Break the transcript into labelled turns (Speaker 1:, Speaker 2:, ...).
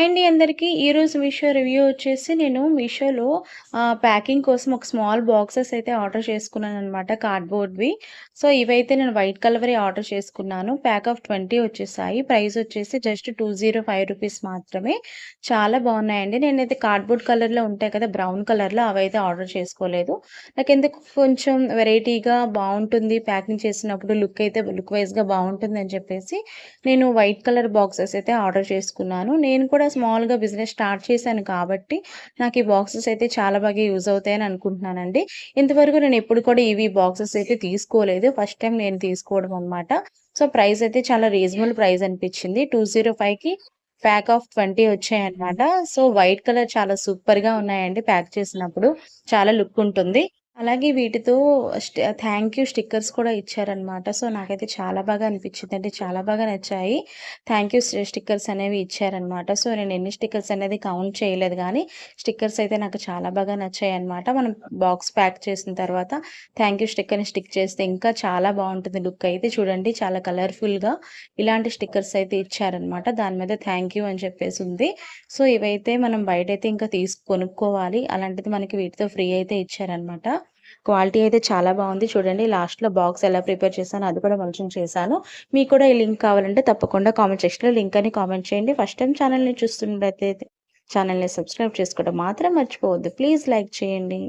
Speaker 1: Hi అండి అందరికీ. ఈరోజు మీషో రివ్యూ వచ్చేసి నేను మీషోలో ప్యాకింగ్ కోసం ఒక స్మాల్ బాక్సెస్ అయితే ఆర్డర్ చేసుకున్నాననమాట కార్డ్‌బోర్డ్‌వి. సో, ఇవైతే నేను వైట్ కలర్‌వే ఆర్డర్ చేసుకున్నాను. ప్యాక్ ఆఫ్ 20 వచ్చేసాయి. ప్రైస్ వచ్చేసి జస్ట్ రూ. 205 మాత్రమే. చాలా బాగున్నాయండి. నేనైతే కార్డ్‌బోర్డ్ కలర్‌లో ఉంటాయి కదా! బ్రౌన్ కలర్‌లో అవైతే ఆర్డర్ చేసుకోలేదు. నాకెందుకు కొంచెం వెరైటీగా బావుంటుంది ప్యాకింగ్ చేసినప్పుడు లుక్ వైస్‌గా బావుంటుందని చెప్పేసి నేను వైట్ కలర్ బాక్సెస్ అయితే ఆర్డర్ చేసుకున్నాను. నేను కూడా స్మాల్‌గా బిజినెస్ స్టార్ట్ చేశాను కాబట్టి, నాకు ఈ బాక్సెస్ అయితే చాలా బాగా యూజ్ అవుతాయని అనుకుంటున్నానండి. ఇంతవరకు నేను ఎప్పుడు కూడా ఇవి బాక్సెస్ అయితే తీసుకోలేదు. ఫస్ట్ టైమ్ నేను తీసుకోవడం అనమాట. సో, ప్రైస్ అయితే చాలా రీజనబుల్ ప్రైస్ అనిపించింది. 205కి ప్యాక్ ఆఫ్ 20 వచ్చాయన్నమాట. సో, వైట్ కలర్ చాలా సూపర్‌గా ఉన్నాయండి ప్యాక్ చేసినప్పుడు. చాలా లుక్ ఉంటుంది. అలాగే వీటితో థాంక్ యూ స్టిక్కర్స్ కూడా ఇచ్చారనమాట. సో, నాకైతే చాలా బాగా అనిపించిందండి. చాలా బాగా నచ్చాయి. థాంక్ యూ స్టిక్కర్స్ అనేవి ఇచ్చారనమాట. సో, నేను ఎన్ని స్టిక్కర్స్ అనేది కౌంట్ చేయలేదు గానీ, స్టిక్కర్స్ అయితే నాకు చాలా బాగా నచ్చాయన్నమాట. మనం బాక్స్ ప్యాక్ చేసిన తర్వాత థాంక్ యూ స్టిక్కర్‌ని స్టిక్ చేస్తే ఇంకా చాలా బావుంటుంది లుక్ అయితే. చూడండి చాలా కలర్‌ఫుల్‌గా ఇలాంటి స్టిక్కర్స్ అయితే ఇచ్చారనమాట. దాని మీద థాంక్ యూ అని చెప్పేసి ఉంది. సో, ఇవైతే మనం బయటైతే ఇంకా కొనుక్కోవాలి. అలాంటిది మనకి వీటితో ఫ్రీ అయితే ఇచ్చారనమాట. క్వాలిటీ అయితే చాలా బావుంది. చూడండి లాస్ట్‌లో బాక్స్ ఎలా ప్రిపేర్ చేశానో అది కూడా మెన్షన్ చేశాను. మీకు కూడా ఈ లింక్ కావాలంటే తప్పకుండా కామెంట్ సెక్షన్‌లో లింక్ అని కామెంట్ చేయండి. ఫస్ట్ టైమ్ ఛానెల్‌ని చూస్తున్నట్లయితే ఛానెల్‌ని సబ్స్క్రైబ్ చేసుకోవడం మాత్రం మర్చిపోవద్దు. ప్లీజ్ లైక్ చేయండి.